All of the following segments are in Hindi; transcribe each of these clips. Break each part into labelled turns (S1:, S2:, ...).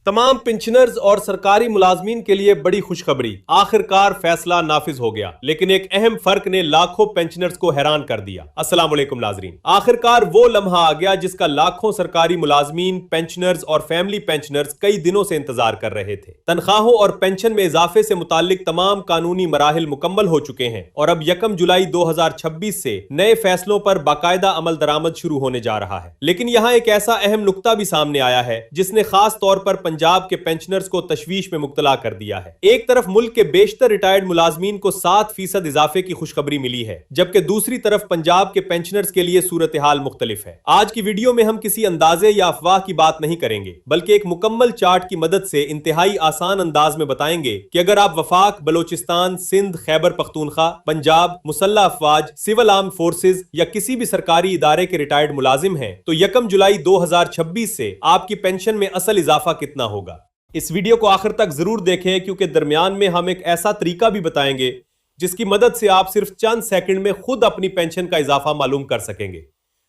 S1: तमाम पेंशनर्स और सरकारी मुलाजमीन के लिए बड़ी खुशखबरी, आखिरकार फैसला नाफिज हो गया। लेकिन एक अहम फर्क ने लाखों पेंशनर्स को हैरान कर दिया। अस्सलाम वालेकुम नाजरीन, आखिरकार वो लम्हा आ गया जिसका लाखों सरकारी मुलाजमीन, पेंशनर्स और फैमिली पेंशनर्स कई दिनों से इंतजार कर रहे थे। तनख्वाहों और पेंशन में इजाफे से मुतालिक तमाम कानूनी मराहिल मुकम्मल हो चुके हैं और अब 1 जुलाई 2026 से नए फैसलों पर बाकायदा अमल दरामद शुरू होने जा रहा है। लेकिन यहाँ एक ऐसा अहम नुक्ता भी सामने आया है जिसने खास तौर पर पंजाब के पेंशनर्स को तशवीश में मुब्तला कर दिया है। एक तरफ मुल्क के बेशतर रिटायर्ड मुलाजमीन को 7% इजाफे की खुशखबरी मिली है, जबकि दूसरी तरफ पंजाब के पेंशनर्स के लिए सूरत हाल मुख्तलिफ है। आज की वीडियो में हम किसी अंदाजे या अफवाह की बात नहीं करेंगे, बल्कि एक मुकम्मल चार्ट की मदद से इंतहाई आसान अंदाज में बताएंगे कि अगर आप वफाक, बलोचिस्तान, सिंध, खैबर पख्तूनख्वा, पंजाब, मुसल्लह अफवाज, सिविल आर्म फोर्सेज या किसी भी सरकारी इदारे के रिटायर्ड मुलाजिम हैं तो 1 जुलाई 2026 से आपकी पेंशन में असल इजाफा कितना होगा। इस वीडियो को आखिर तक जरूर देखें, क्योंकि दरमियान में हम एक ऐसा तरीका भी बताएंगे जिसकी मदद से आप सिर्फ चंद सेकंड में खुद अपनी पेंशन का इजाफा मालूम कर सकेंगे।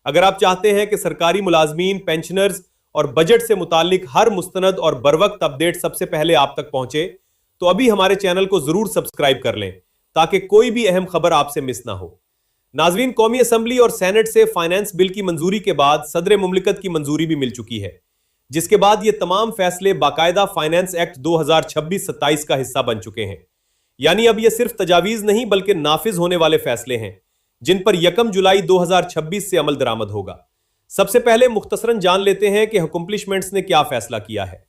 S1: अगर आप चाहते हैं कि सरकारी मुलाजमीन, पेंशनर्स और बजट से मुतालिक हर मुस्तनद और बरवक्त अपडेट सबसे पहले आप तक पहुंचे तो अभी हमारे चैनल को जरूर सब्सक्राइब कर लें ताकि कोई भी अहम खबर आपसे मिस ना हो। नाजरीन, कौमी असम्बली और सेनेट से फाइनेंस बिल की मंजूरी के बाद सदर मुमलिकत की मंजूरी भी मिल चुकी है, जिसके बाद ये तमाम फैसले बाकायदा फाइनेंस एक्ट 2026-27 का हिस्सा बन चुके हैं। यानी अब ये सिर्फ तजावीज नहीं बल्कि नाफिज होने वाले फैसले हैं जिन पर 1 जुलाई 2026 से अमल दरामद होगा। सबसे पहले मुख्तसरन जान लेते हैं कि अकम्पलिशमेंट्स ने क्या फैसला किया है।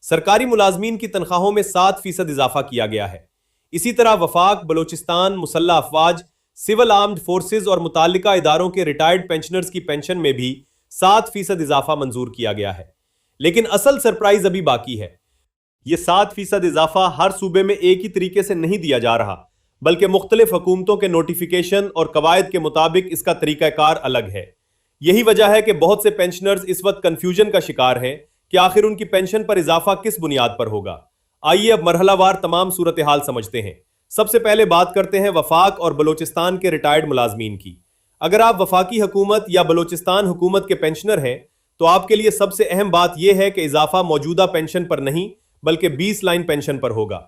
S1: सरकारी मुलाजमीन की तनख्वाहों में 7% इजाफा किया गया है। इसी तरह वफाक, बलोचिस्तान, मुसल्लह अफवाज, सिविल आर्म्ड फोर्सेज और मुतालिका इदारों के रिटायर्ड पेंशनर्स की पेंशन में भी 7% इजाफा मंजूर किया गया है। लेकिन असल सरप्राइज अभी बाकी है। यह 7% इजाफा हर सूबे में एक ही तरीके से नहीं दिया जा रहा, बल्कि मुख्तलिफ हुकूमतों के नोटिफिकेशन और कवायद के मुताबिक इसका तरीकाकार अलग है। यही वजह है कि बहुत से पेंशनर्स इस वक्त कंफ्यूजन का शिकार हैं कि आखिर उनकी पेंशन पर इजाफा किस बुनियाद पर होगा। आइए अब मरहलावार तमाम सूरत हाल समझते हैं। सबसे पहले बात करते हैं वफाक और बलोचिस्तान के रिटायर्ड मुलाजमीन की। अगर आप वफाकी हुकूमत या बलोचिस्तान हुकूमत के पेंशनर हैं तो आपके लिए सबसे अहम बात यह है कि इजाफा मौजूदा पेंशन पर नहीं बल्कि 20 लाइन पेंशन पर होगा।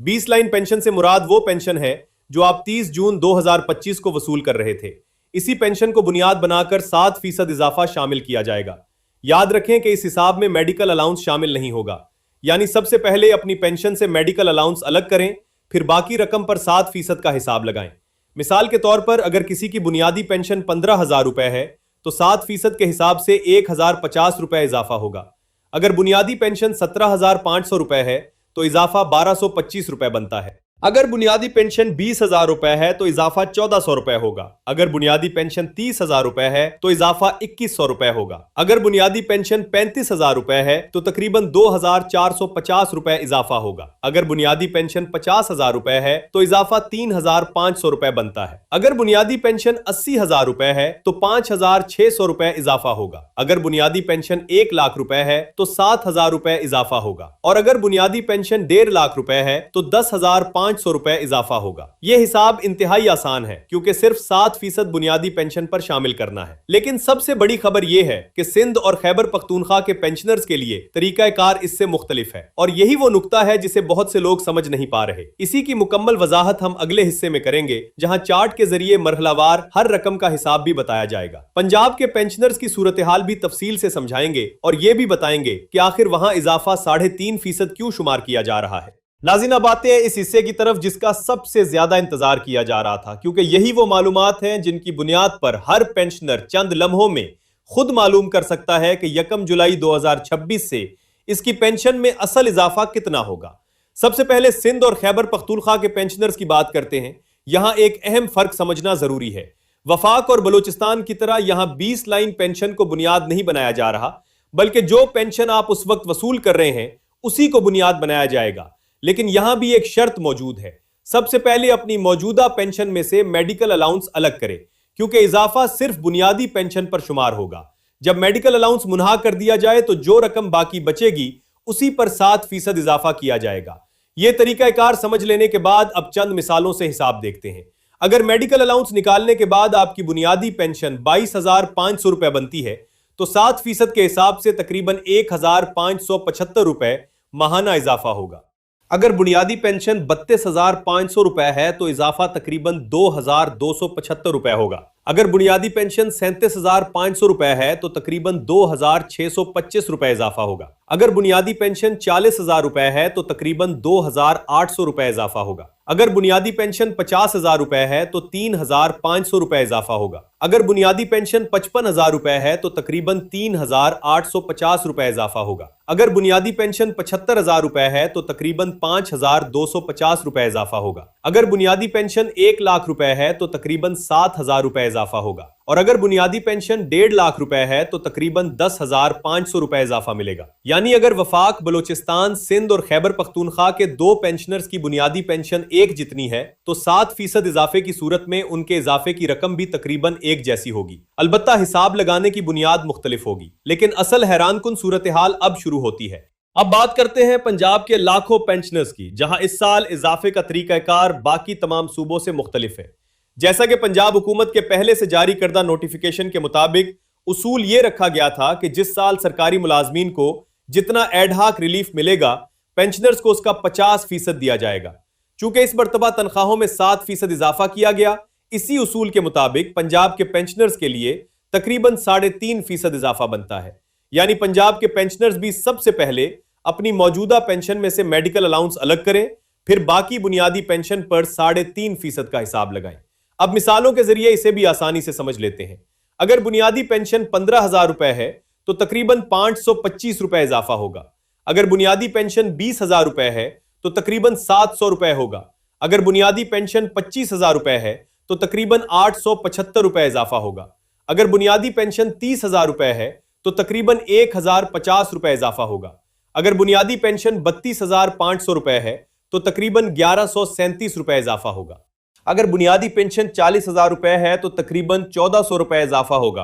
S1: 20 लाइन पेंशन से मुराद वो पेंशन है जो आप 30 जून 2025 को वसूल कर रहे थे। इसी पेंशन को बुनियाद बनाकर 7% इजाफा शामिल किया जाएगा। याद रखें कि इस हिसाब में मेडिकल अलाउंस शामिल नहीं होगा। यानी सबसे पहले अपनी पेंशन से मेडिकल अलाउंस अलग करें, फिर बाकी रकम पर 7% का हिसाब लगाएं। मिसाल के तौर पर अगर किसी की बुनियादी पेंशन 15,000 रुपए है तो 7% के हिसाब से 1,050 रुपए इजाफा होगा। अगर बुनियादी पेंशन 17,500 रुपए है तो इजाफा 1,225 रुपए बनता है। अगर बुनियादी पेंशन 20,000 रुपए है तो इजाफा 1,400 रुपए होगा। अगर बुनियादी पेंशन 30,000 रुपए है तो इजाफा 2,100 रुपए होगा। अगर बुनियादी पेंशन 35,000 रुपए है तो तकरीबन 2,450 रुपए इजाफा होगा। अगर बुनियादी पेंशन 50,000 रुपए है तो इजाफा 3,500 रुपए बनता है। अगर बुनियादी पेंशन 80,000 रुपए है तो 5,600 रुपए इजाफा होगा। अगर बुनियादी पेंशन 1 लाख रुपए है तो 7,000 रुपए इजाफा होगा। और अगर बुनियादी पेंशन 1.5 लाख रुपए है तो 10,500 रुपए इजाफा होगा। यह हिसाब इंतहाई आसान है क्योंकि सिर्फ 7% बुनियादी पेंशन पर शामिल करना है। लेकिन सबसे बड़ी खबर यह है कि सिंध और खैबर पख्तूनख्वा के पेंशनर्स के लिए तरीकाकार इससे मुख्तलिफ है और यही वो नुक्ता है जिसे बहुत से लोग समझ नहीं पा रहे। इसी की मुकम्मल वजाहत हम अगले हिस्से में करेंगे, जहां चार्ट के जरिए मरहलावार हर रकम का हिसाब भी बताया जाएगा। पंजाब के पेंशनर्स की सूरत हाल भी तफसील से समझाएंगे और यह भी बताएंगे कि आखिर वहां इजाफा 3.5% क्यों शुमार किया जा रहा है। नाज़रीन, अब आते हैं इस हिस्से की तरफ जिसका सबसे ज्यादा इंतजार किया जा रहा था, क्योंकि यही वो मालूमात हैं जिनकी बुनियाद पर हर पेंशनर चंद लम्हों में खुद मालूम कर सकता है कि 1 जुलाई 2026 से इसकी पेंशन में असल इजाफा कितना होगा। सबसे पहले सिंध और खैबर पख्तूनख्वा के पेंशनर्स की बात करते हैं। यहां एक अहम फर्क समझना जरूरी है। वफाक और बलोचिस्तान की तरह यहां 20 लाइन पेंशन को बुनियाद नहीं बनाया जा रहा, बल्कि जो पेंशन आप उस वक्त वसूल कर रहे हैं उसी को बुनियाद बनाया जाएगा। लेकिन यहां भी एक शर्त मौजूद है। सबसे पहले अपनी मौजूदा पेंशन में से मेडिकल अलाउंस अलग करें, क्योंकि इजाफा सिर्फ बुनियादी पेंशन पर शुमार होगा। जब मेडिकल अलाउंस मुनहा कर दिया जाए तो जो रकम बाकी बचेगी उसी पर 7% इजाफा किया जाएगा। यह तरीकाकार समझ लेने के बाद अब चंद मिसालों से हिसाब देखते हैं। अगर मेडिकल अलाउंस निकालने के बाद आपकी बुनियादी पेंशन 22,500 रुपए बनती है तो 7% के हिसाब से तकरीबन 1,575 रुपए माहाना इजाफा होगा। अगर बुनियादी पेंशन 32,500 रुपए है तो इजाफा तकरीबन 2,275 रुपए होगा। अगर बुनियादी पेंशन 37,500 रुपए है तो तकरीबन 2,625 रुपए इजाफा होगा। अगर बुनियादी पेंशन 40,000 रुपए है तो तकरीबन 2,800 रुपए इजाफा होगा। अगर बुनियादी पेंशन 50,000 रुपए है तो 3,500 रुपए इजाफा होगा। अगर बुनियादी पेंशन 55,000 रुपए है तो तकरीबन 3,850 रुपए इजाफा होगा। अगर बुनियादी पेंशन 75,000 रुपए है तो तकरीबन 5,250 रुपए इजाफा होगा। अगर बुनियादी पेंशन 1 लाख रुपए है तो तकरीबन 7,000 रुपए इजाफा होगा। और अगर बुनियादी पेंशन 1.5 लाख रुपए है तो तकरीबन 10,500 रुपए इजाफा मिलेगा। यानी अगर वफाक, बलोचिस्तान, सिंध और खैबर पख्तूनख्वा के 2 पेंशनर्स की बुनियादी पेंशन एक जितनी है तो 7% इजाफे की सूरत में उनके इजाफे की रकम भी तकरीबन एक जैसी होगी। अलबत्ता हिसाब लगाने की बुनियाद मुख्तलिफ होगी। लेकिन असल हैरानकुन सूरत हाल अब शुरू होती है। अब बात करते हैं पंजाब के लाखों पेंशनर्स की, जहां इस साल इजाफे का तरीकाकार बाकी तमाम सूबों से मुख्तलिफ है। जैसा कि पंजाब हुकूमत के पहले से जारी करदा नोटिफिकेशन के मुताबिक उसूल यह रखा गया था कि जिस साल सरकारी मुलाजमीन को जितना एडहाक रिलीफ मिलेगा, पेंशनर्स को उसका 50% दिया जाएगा। चूंकि इस मरतबा तनख्वाहों में 7% इजाफा किया गया, इसी उसूल के मुताबिक पंजाब के पेंशनर्स के लिए तकरीबन 3.5% इजाफा बनता है। यानी पंजाब के पेंशनर्स भी सबसे पहले अपनी मौजूदा पेंशन में से मेडिकल अलाउंस अलग करें, फिर बाकी बुनियादी पेंशन पर 3.5% का हिसाब लगाएं। अब मिसालों के जरिए इसे भी आसानी से समझ लेते हैं। अगर बुनियादी पेंशन 15,000 रुपए है तो तकरीबन 525 रुपए इजाफा होगा। अगर बुनियादी पेंशन 20,000 रुपए है तो तकरीबन 700 रुपए होगा। अगर बुनियादी पेंशन 25,000 रुपए है तो तकरीबन 875 रुपए इजाफा होगा। अगर बुनियादी पेंशन 30,000 रुपए है तो तकरीबन 1,050 रुपए इजाफा होगा। अगर बुनियादी पेंशन 32,500 रुपए है तो तकरीबन 1,137 रुपए इजाफा होगा। अगर बुनियादी पेंशन 40,000 रुपए है तो तकरीबन 1,400 रुपए इजाफा होगा।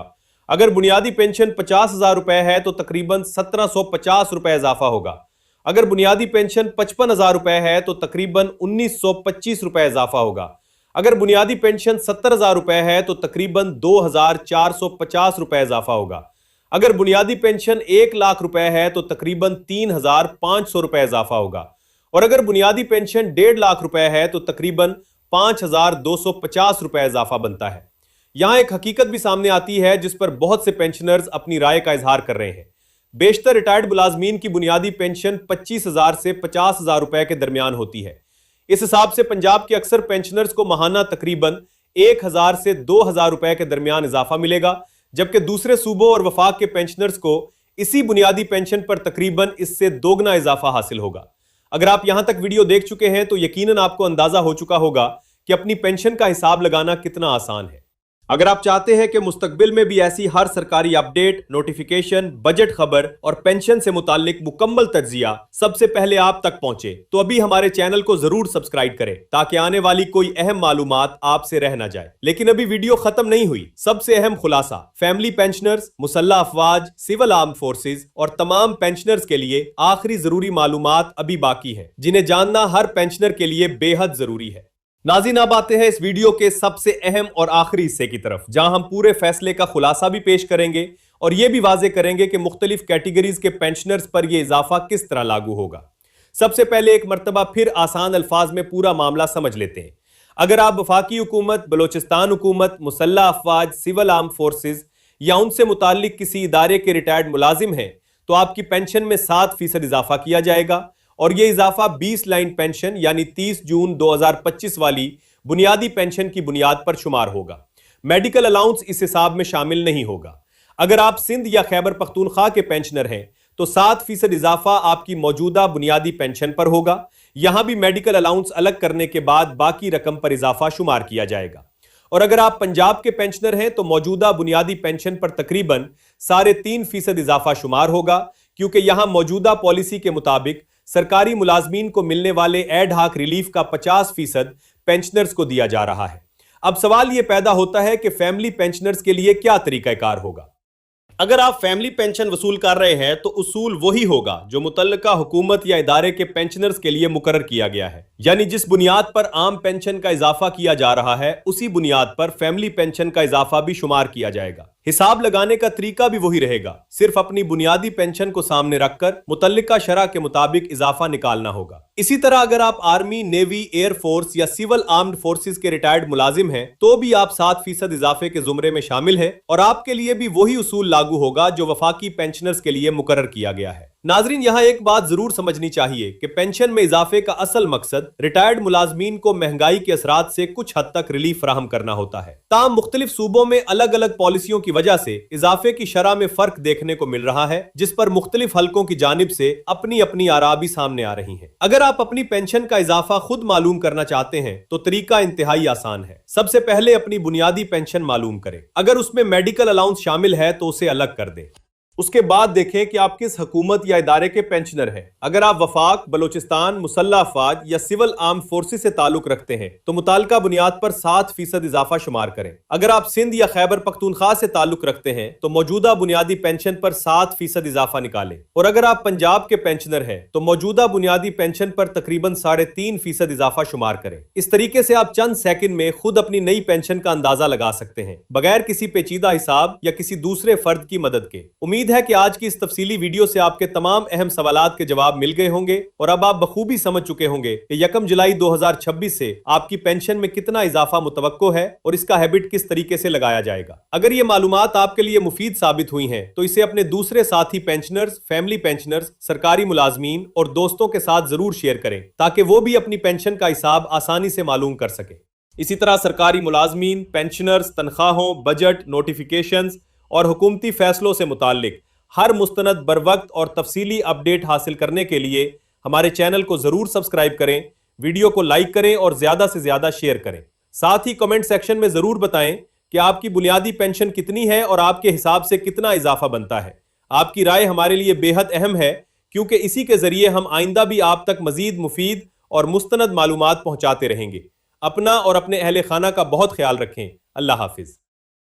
S1: अगर बुनियादी पेंशन 50,000 रुपए है तो तकरीबन 1,750 रुपए इजाफा होगा। अगर बुनियादी पेंशन 55,000 रुपए है तो तकरीबन 1,925 रुपए इजाफा होगा। अगर बुनियादी पेंशन 70,000 रुपए है तो तकरीबन 2,450 रुपए इजाफा होगा। अगर बुनियादी पेंशन 1 लाख रुपए है तो तकरीबन 3,500 रुपए इजाफा होगा। और अगर बुनियादी पेंशन 1.5 लाख रुपए है तो तकरीबन 5,250 रुपए इजाफा बनता है। यहां एक हकीकत भी सामने आती है जिस पर बहुत से पेंशनर्स अपनी राय का इजहार कर रहे हैं। बेशतर रिटायर्ड मुलाजमीन की बुनियादी पेंशन 25,000 से 50,000 रुपए के दरमियान होती है। इस हिसाब से पंजाब के अक्सर पेंशनर्स को माहाना तकरीबन 1,000 से 2,000 रुपए के दरमियान इजाफा मिलेगा, जबकि दूसरे सूबों और वफाक के पेंशनर्स को इसी बुनियादी पेंशन पर तकरीबन इससे दोगुना इजाफा हासिल होगा। अगर आप यहां तक वीडियो देख चुके हैं तो यकीनन आपको अंदाजा हो चुका होगा कि अपनी पेंशन का हिसाब लगाना कितना आसान है। अगर आप चाहते हैं कि मुस्तकबिल में भी ऐसी हर सरकारी अपडेट, नोटिफिकेशन, बजट खबर और पेंशन से मुताल्लिक मुकम्मल तज्जिया सबसे पहले आप तक पहुंचे तो अभी हमारे चैनल को जरूर सब्सक्राइब करें ताकि आने वाली कोई अहम मालूमात आपसे रह ना जाए। लेकिन अभी वीडियो खत्म नहीं हुई। सबसे अहम खुलासा, फैमिली पेंशनर्स, मुसल्लह अफवाज, सिविल आर्म फोर्सेज और तमाम पेंशनर्स के लिए आखिरी जरूरी मालूमात अभी बाकी है, जिन्हें जानना हर पेंशनर के लिए बेहद जरूरी है। नाज़रीन, अब आते हैं इस वीडियो के सबसे अहम और आखिरी हिस्से की तरफ, जहां हम पूरे फैसले का खुलासा भी पेश करेंगे और यह भी वाजे करेंगे कि मुख्तलिफ कैटेगरीज के पेंशनर्स पर यह इजाफा किस तरह लागू होगा। सबसे पहले एक मरतबा फिर आसान अल्फाज में पूरा मामला समझ लेते हैं। अगर आप वफाकी हुकूमत, बलोचिस्तान हुकूमत, मुसल्लह अफवाज, सिविल आर्म फोर्सेज या उनसे मुताल्लिक किसी इदारे के रिटायर्ड मुलाजिम हैं तो आपकी पेंशन में 7% इजाफा किया जाएगा और यह इजाफा 20 लाइन पेंशन यानी 30 जून 2025 वाली बुनियादी पेंशन की बुनियाद पर शुमार होगा। मेडिकल अलाउंस इस हिसाब में शामिल नहीं होगा। अगर आप सिंध या खैबर पख्तूनख्वा के पेंशनर हैं तो 7% इजाफा आपकी मौजूदा बुनियादी पेंशन पर होगा। यहां भी मेडिकल अलाउंस अलग करने के बाद बाकी रकम पर इजाफा शुमार किया जाएगा। और अगर आप पंजाब के पेंशनर हैं तो मौजूदा बुनियादी पेंशन पर तकरीबन 3.5% इजाफा शुमार होगा, क्योंकि यहां मौजूदा पॉलिसी के मुताबिक सरकारी मुलाजमीन को मिलने वाले एड हाक रिलीफ का 50% पेंशनर्स को दिया जा रहा है। अब सवाल यह पैदा होता है कि फैमिली पेंशनर्स के लिए क्या तरीकाकार होगा। अगर आप फैमिली पेंशन वसूल कर रहे हैं तो उसूल वही होगा जो मुतल्लिका हुकूमत या इदारे के पेंशनर्स के लिए मुकर्रर किया गया है, यानी जिस बुनियाद पर आम पेंशन का इजाफा किया जा रहा है उसी बुनियाद पर फैमिली पेंशन का इजाफा भी शुमार किया जाएगा। हिसाब लगाने का तरीका भी वही रहेगा, सिर्फ अपनी बुनियादी पेंशन को सामने रखकर मुतल्लिका शरह के मुताबिक इजाफा निकालना होगा। इसी तरह अगर आप आर्मी, नेवी, एयरफोर्स या सिविल आर्म्ड फोर्सेस के रिटायर्ड मुलाजिम हैं तो भी आप 7% इजाफे के जुमरे में शामिल हैं और आपके लिए भी वही उसूल लागू होगा जो वफाकी पेंशनर्स के लिए मुकर्रर किया गया है। नाजरीन, यहाँ एक बात जरूर समझनी चाहिए कि पेंशन में इजाफे का असल मकसद रिटायर्ड मुलाजमीन को महंगाई के असरात से कुछ हद तक रिलीफ फराहम करना होता है। ताम मुख्तलिफ सूबों में अलग अलग पॉलिसियों की वजह से इजाफे की शरह में फर्क देखने को मिल रहा है, जिस पर मुख्तलिफ हलकों की जानिब से अपनी अपनी आरा भी सामने आ रही है। अगर आप अपनी पेंशन का इजाफा खुद मालूम करना चाहते हैं तो तरीका इंतहाई आसान है। सबसे पहले अपनी बुनियादी पेंशन मालूम करें। अगर उसमें मेडिकल अलाउंस शामिल है तो उसे अलग कर दें। उसके बाद देखें कि आप किस हुकूमत या इदारे के पेंशनर हैं। अगर आप वफाक, बलोचिस्तान, मुसल्लह अफवाज या सिविल आर्म फोर्सेस से ताल्लुक रखते हैं तो मुताल्लिका बुनियाद पर 7% इजाफा शुमार करें। अगर आप सिंध या खैबर पख्तूनख्वा से ताल्लुक रखते हैं तो मौजूदा बुनियादी पेंशन पर 7% इजाफा निकालें। और अगर आप पंजाब के पेंशनर हैं तो मौजूदा बुनियादी पेंशन पर तकरीबन 3.5% इजाफा शुमार करें। इस तरीके से आप चंद सेकंड में खुद अपनी नई पेंशन का अंदाजा लगा सकते हैं, बगैर किसी पेचीदा हिसाब या किसी दूसरे फर्द की मदद के। उम्मीद है कि आज की इस तफसीली वीडियो से आपके तमाम अहम सवालात के जवाब मिल गए होंगे और अब आप बखूबी समझ चुके होंगे कि 1 जुलाई 2026 से आपकी पेंशन में कितना इजाफा मुतवक्को है और इसका हैबिट किस तरीके से लगाया जाएगा। अगर ये मालूमात आपके लिए मुफीद साबित हुई हैं तो इसे अपने दूसरे साथी पेंशनर्स, फैमिली पेंशनर्स, सरकारी मुलाजमीन और दोस्तों के साथ जरूर शेयर करें ताकि वो भी अपनी पेंशन का हिसाब आसानी से मालूम कर सके। इसी तरह सरकारी मुलाजमीन, पेंशनर्स, तनख्वाहों, बजट, नोटिफिकेशंस और हुकूमती फैसलों से मुताल्लिक हर मुस्तनद, बरवक्त और तफसीली अपडेट हासिल करने के लिए हमारे चैनल को जरूर सब्सक्राइब करें, वीडियो को लाइक करें और ज्यादा से ज्यादा शेयर करें। साथ ही कमेंट सेक्शन में जरूर बताएं कि आपकी बुनियादी पेंशन कितनी है और आपके हिसाब से कितना इजाफा बनता है। आपकी राय हमारे लिए बेहद अहम है क्योंकि इसी के जरिए हम आइंदा भी आप तक मजीद मुफीद और मुस्तनद मालूमात पहुंचाते रहेंगे। अपना और अपने अहले खाना का बहुत ख्याल रखें। अल्लाह हाफिज।